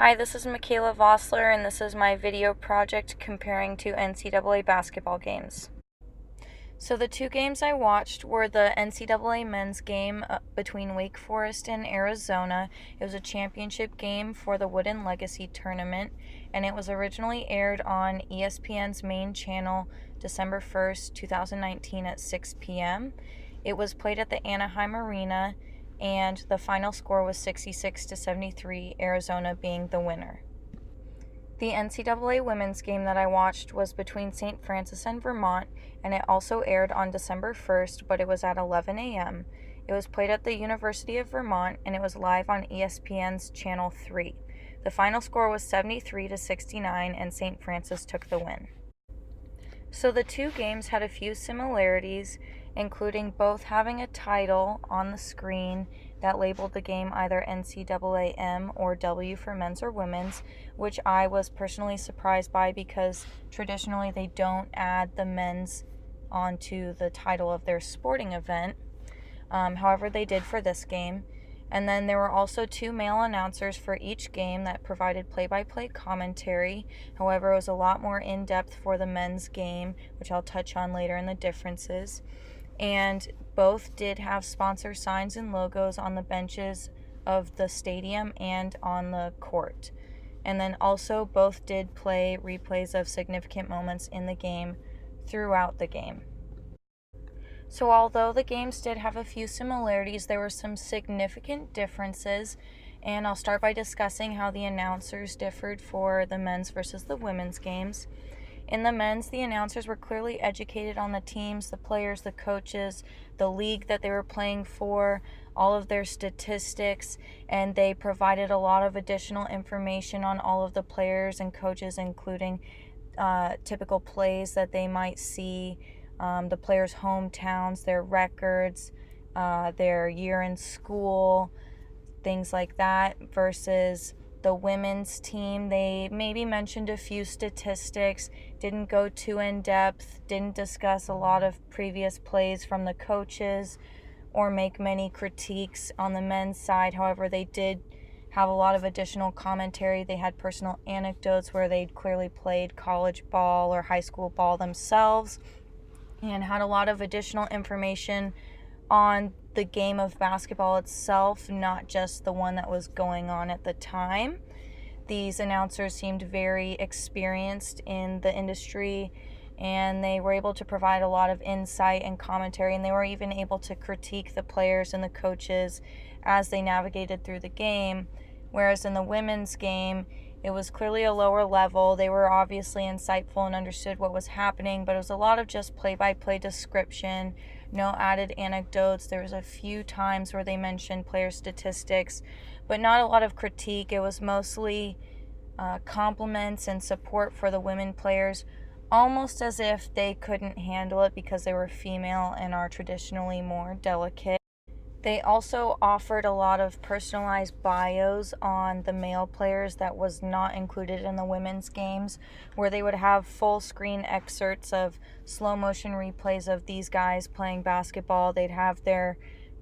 Hi, this is Michaela Vossler, and this is my video project comparing two NCAA basketball games. So the two games I watched were the NCAA men's game between Wake Forest and Arizona. It was a championship game for the Wooden Legacy Tournament, and it was originally aired on ESPN's main channel December 1st, 2019 at 6 p.m. It was played at the Anaheim Arena, and the final score was 66-73, Arizona being the winner. The NCAA women's game that I watched was between St. Francis and Vermont, and it also aired on December 1st, but it was at 11 a.m. It was played at the University of Vermont, and it was live on ESPN's Channel 3. The final score was 73-69, and St. Francis took the win. So the two games had a few similarities, including both having a title on the screen that labeled the game either NCAA M or W for men's or women's, which I was personally surprised by because traditionally they don't add the men's onto the title of their sporting event. However, they did for this game. And then there were also two male announcers for each game that provided play-by-play commentary. However, it was a lot more in-depth for the men's game, which I'll touch on later in the differences. And both did have sponsor signs and logos on the benches of the stadium and on the court. And then also both did play replays of significant moments in the game throughout the game. So although the games did have a few similarities, there were some significant differences, and I'll start by discussing how the announcers differed for the men's versus the women's games. In the men's, the announcers were clearly educated on the teams, the players, the coaches, the league that they were playing for, all of their statistics, and they provided a lot of additional information on all of the players and coaches, including typical plays that they might see, the players' hometowns, their records, their year in school, things like that, versus the women's team. They maybe mentioned a few statistics, didn't go too in depth, didn't discuss a lot of previous plays from the coaches or make many critiques on the men's side. However, they did have a lot of additional commentary. They had personal anecdotes where they'd clearly played college ball or high school ball themselves, and had a lot of additional information on the game of basketball itself, not just the one that was going on at the time. These announcers seemed very experienced in the industry, and they were able to provide a lot of insight and commentary, and they were even able to critique the players and the coaches as they navigated through the game. Whereas in the women's game, it was clearly a lower level. They were obviously insightful and understood what was happening, but it was a lot of just play-by-play description, no added anecdotes. There was a few times where they mentioned player statistics, but not a lot of critique. It was mostly compliments and support for the women players, almost as if they couldn't handle it because they were female and are traditionally more delicate. They also offered a lot of personalized bios on the male players that was not included in the women's games, where they would have full screen excerpts of slow motion replays of these guys playing basketball. They'd have their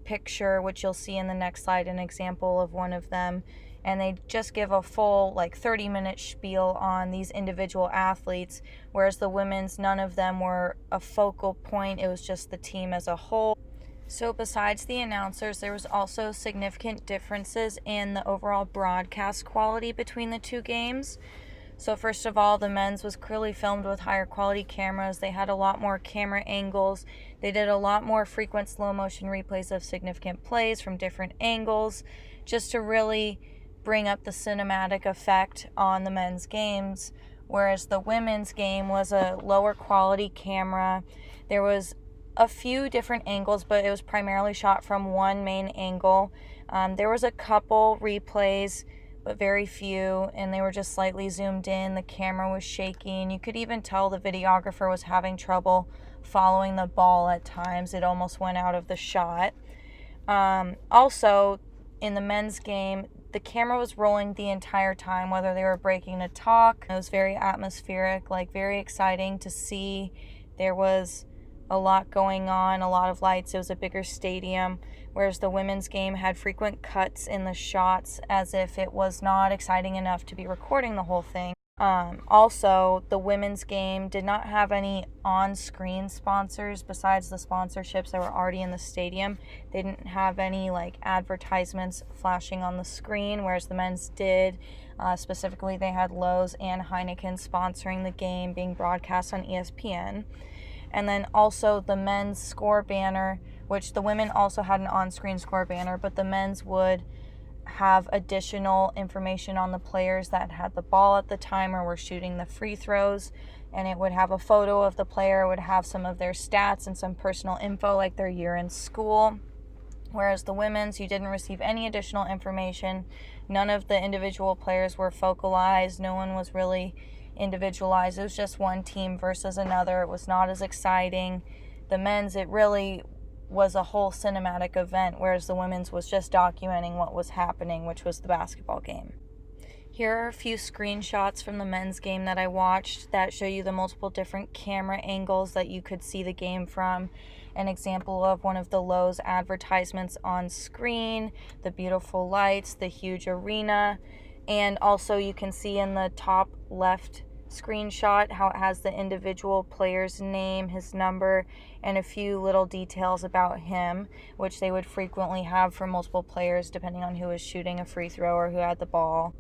picture, which you'll see in the next slide, an example of one of them, and they'd just give a full 30-minute spiel on these individual athletes, whereas the women's, none of them were a focal point. It was just the team as a whole. So besides the announcers, there was also significant differences in the overall broadcast quality between the two games. So first of all, the men's was clearly filmed with higher quality cameras. They had a lot more camera angles. They did a lot more frequent slow motion replays of significant plays from different angles, just to really bring up the cinematic effect on the men's games. Whereas the women's game was a lower quality camera. There was a few different angles, but it was primarily shot from one main angle. There was a couple replays, but very few, and they were just slightly zoomed in. The camera was shaky, and you could even tell the videographer was having trouble following the ball at times. It almost went out of the shot. Also, in the men's game, the camera was rolling the entire time, whether they were breaking a talk. It was very atmospheric, very exciting to see. There was a lot going on, a lot of lights. It was a bigger stadium, whereas the women's game had frequent cuts in the shots as if it was not exciting enough to be recording the whole thing. Also, the women's game did not have any on-screen sponsors besides the sponsorships that were already in the stadium. They didn't have any like advertisements flashing on the screen, whereas the men's did. Specifically, they had Lowe's and Heineken sponsoring the game, being broadcast on ESPN. And then also the men's score banner, which the women also had an on-screen score banner, but the men's would have additional information on the players that had the ball at the time or were shooting the free throws, and it would have a photo of the player, would have some of their stats and some personal info like their year in school. Whereas the women's, you didn't receive any additional information. None of the individual players were focalized. No one was really individualized. It was just one team versus another. It was not as exciting. The men's, it really was a whole cinematic event, whereas the women's was just documenting what was happening, which was the basketball game. Here are a few screenshots from the men's game that I watched that show you the multiple different camera angles that you could see the game from. An example of one of the Lowe's advertisements on screen, the beautiful lights, the huge arena, and also you can see in the top left screenshot how it has the individual player's name, his number, and a few little details about him, which they would frequently have for multiple players depending on who was shooting a free throw or who had the ball.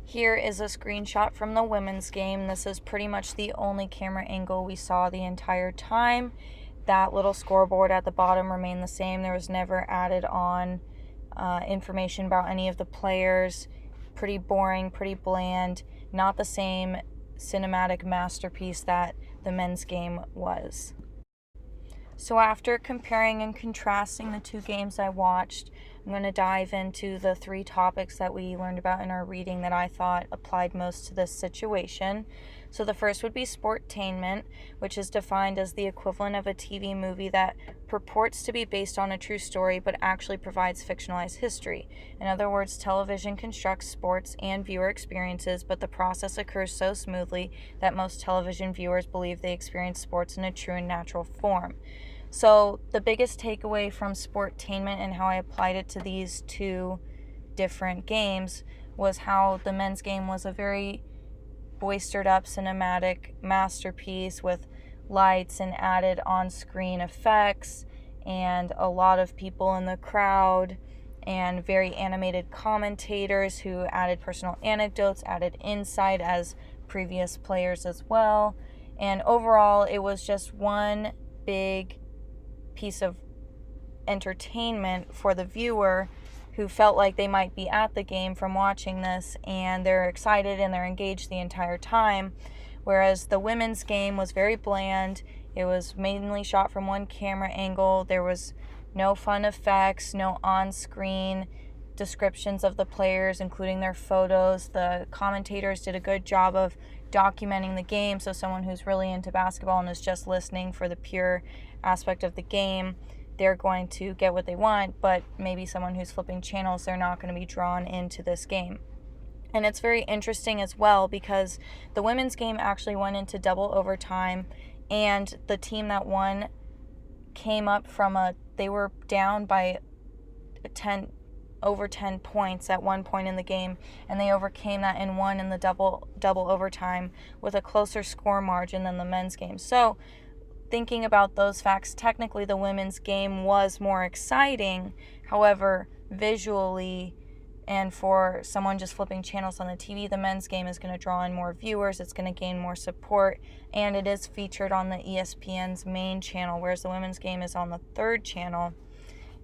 Here is a screenshot from the women's game. This is pretty much the only camera angle we saw the entire time. That little scoreboard at the bottom remained the same. There was never added on information about any of the players. Pretty boring, pretty bland, not the same cinematic masterpiece that the men's game was. So after comparing and contrasting the two games I watched, I'm going to dive into the 3 topics that we learned about in our reading that I thought applied most to this situation. So the first would be sportainment, which is defined as the equivalent of a TV movie that purports to be based on a true story but actually provides fictionalized history. In other words, television constructs sports and viewer experiences, but the process occurs so smoothly that most television viewers believe they experience sports in a true and natural form. So the biggest takeaway from sportainment and how I applied it to these 2 different games was how the men's game was a very boistered up cinematic masterpiece with lights and added on-screen effects and a lot of people in the crowd and very animated commentators who added personal anecdotes, added insight as previous players as well. And overall, it was just one big piece of entertainment for the viewer who felt like they might be at the game from watching this, and they're excited and they're engaged the entire time. Whereas the women's game was very bland. It was mainly shot from one camera angle. There was no fun effects, no on-screen descriptions of the players, including their photos. The commentators did a good job of documenting the game, so someone who's really into basketball and is just listening for the pure aspect of the game, they're going to get what they want, but maybe someone who's flipping channels, they're not going to be drawn into this game. And it's very interesting as well because the women's game actually went into double overtime, and the team that won came up from they were down by over 10 points at one point in the game, and they overcame that and won in the double overtime with a closer score margin than the men's game. So thinking about those facts, technically the women's game was more exciting. However, visually and for someone just flipping channels on the TV, the men's game is going to draw in more viewers, it's going to gain more support, and it is featured on the ESPN's main channel, whereas the women's game is on the 3rd channel.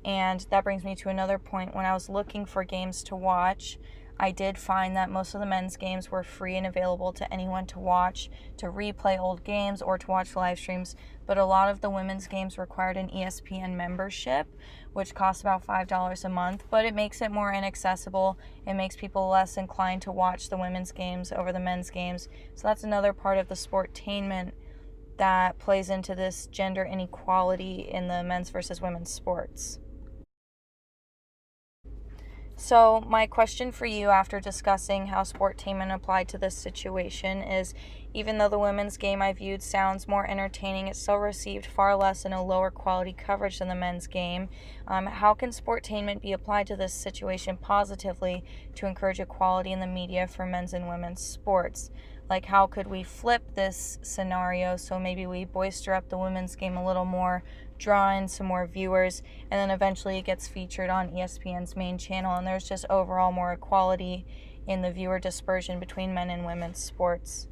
And that brings me to another point. When I was looking for games to watch, I did find that most of the men's games were free and available to anyone to watch, to replay old games or to watch live streams, but a lot of the women's games required an ESPN membership, which costs about $5 a month, but it makes it more inaccessible. It makes people less inclined to watch the women's games over the men's games. So that's another part of the sportainment that plays into this gender inequality in the men's versus women's sports. So, my question for you after discussing how sportainment applied to this situation is, even though the women's game I viewed sounds more entertaining, it still received far less and a lower quality coverage than the men's game. How can sportainment be applied to this situation positively to encourage equality in the media for men's and women's sports? Like, how could we flip this scenario so maybe we boister up the women's game a little more, draw in some more viewers, and then eventually it gets featured on ESPN's main channel, and there's just overall more equality in the viewer dispersion between men and women's sports.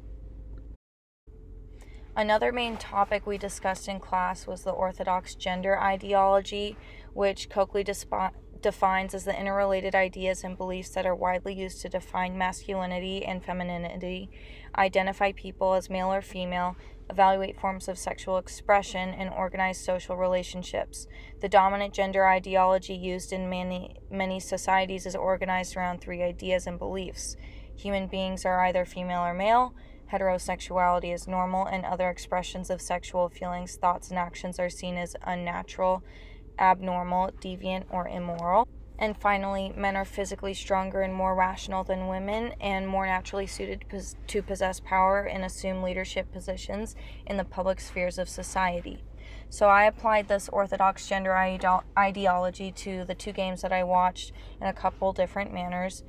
Another main topic we discussed in class was the orthodox gender ideology, which Coakley defines as the interrelated ideas and beliefs that are widely used to define masculinity and femininity, identify people as male or female, evaluate forms of sexual expression, and organize social relationships. The dominant gender ideology used in many societies is organized around three ideas and beliefs. Human beings are either female or male, heterosexuality is normal, and other expressions of sexual feelings, thoughts, and actions are seen as unnatural, abnormal, deviant, or immoral. And finally, men are physically stronger and more rational than women and more naturally suited to possess power and assume leadership positions in the public spheres of society. So I applied this orthodox gender ideology to the two games that I watched in a couple different manners.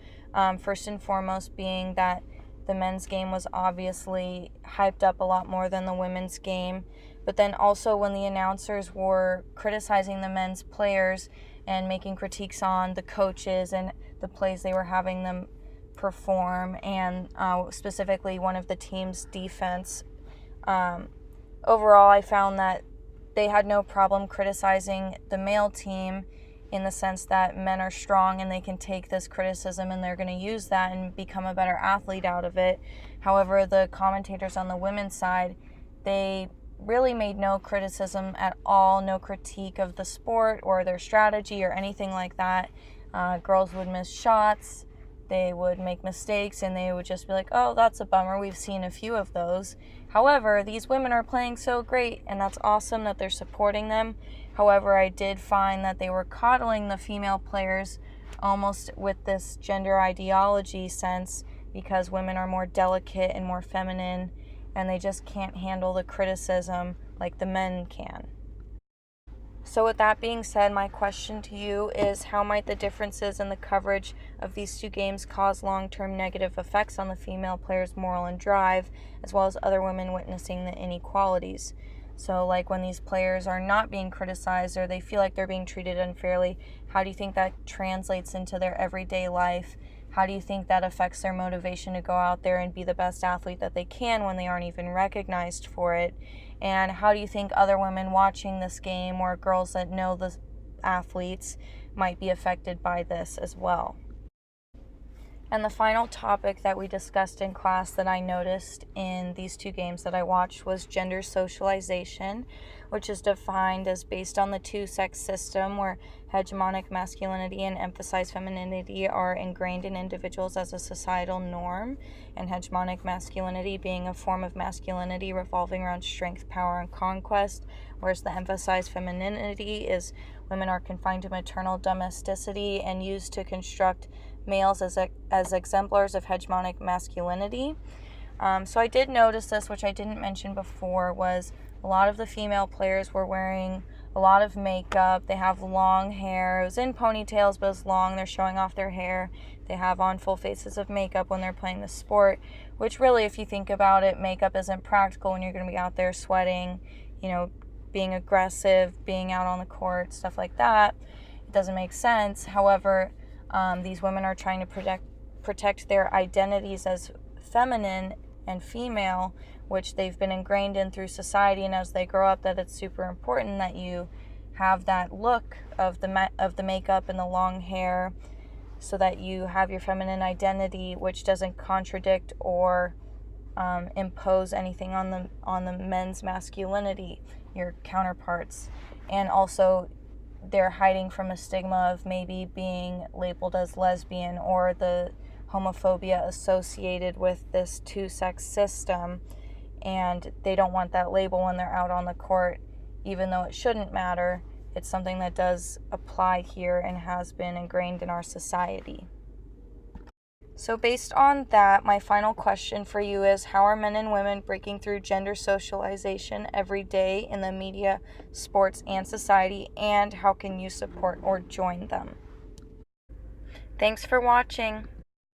First and foremost being that the men's game was obviously hyped up a lot more than the women's game. But then also when the announcers were criticizing the men's players and making critiques on the coaches and the plays they were having them perform, and specifically one of the team's defense, overall I found that they had no problem criticizing the male team in the sense that men are strong and they can take this criticism and they're going to use that and become a better athlete out of it. However, the commentators on the women's side, they really made no criticism at all, no critique of the sport or their strategy or anything like that. Girls would miss shots, they would make mistakes, and they would just be like, oh, that's a bummer, we've seen a few of those. However, these women are playing so great, and that's awesome that they're supporting them. However, I did find that they were coddling the female players almost with this gender ideology sense, because women are more delicate and more feminine, and they just can't handle the criticism like the men can. So with that being said, my question to you is, how might the differences in the coverage of these two games cause long-term negative effects on the female players' moral and drive, as well as other women witnessing the inequalities? So like when these players are not being criticized or they feel like they're being treated unfairly, how do you think that translates into their everyday life? How do you think that affects their motivation to go out there and be the best athlete that they can when they aren't even recognized for it? And how do you think other women watching this game or girls that know the athletes might be affected by this as well? And the final topic that we discussed in class that I noticed in these two games that I watched was gender socialization, which is defined as based on the two-sex system where hegemonic masculinity and emphasized femininity are ingrained in individuals as a societal norm, and hegemonic masculinity being a form of masculinity revolving around strength, power, and conquest, whereas the emphasized femininity is women are confined to maternal domesticity and used to construct males as exemplars of hegemonic masculinity. So I did notice this, which I didn't mention before, was a lot of the female players were wearing a lot of makeup. They have long hair. It was in ponytails, but it's long. They're showing off their hair. They have on full faces of makeup when they're playing the sport, which really, if you think about it, makeup isn't practical when you're going to be out there sweating, being aggressive, being out on the court, stuff like that. It doesn't make sense. However, these women are trying to protect their identities as feminine and female, which they've been ingrained in through society, and as they grow up, that it's super important that you have that look of the makeup and the long hair, so that you have your feminine identity, which doesn't contradict or impose anything on the men's masculinity, your counterparts. And also, they're hiding from a stigma of maybe being labeled as lesbian or the homophobia associated with this two-sex system, and they don't want that label when they're out on the court, even though it shouldn't matter. it's something that does apply here and has been ingrained in our society. So based on that, my final question for you is, how are men and women breaking through gender socialization every day in the media, sports, and society, and how can you support or join them? Thanks for watching.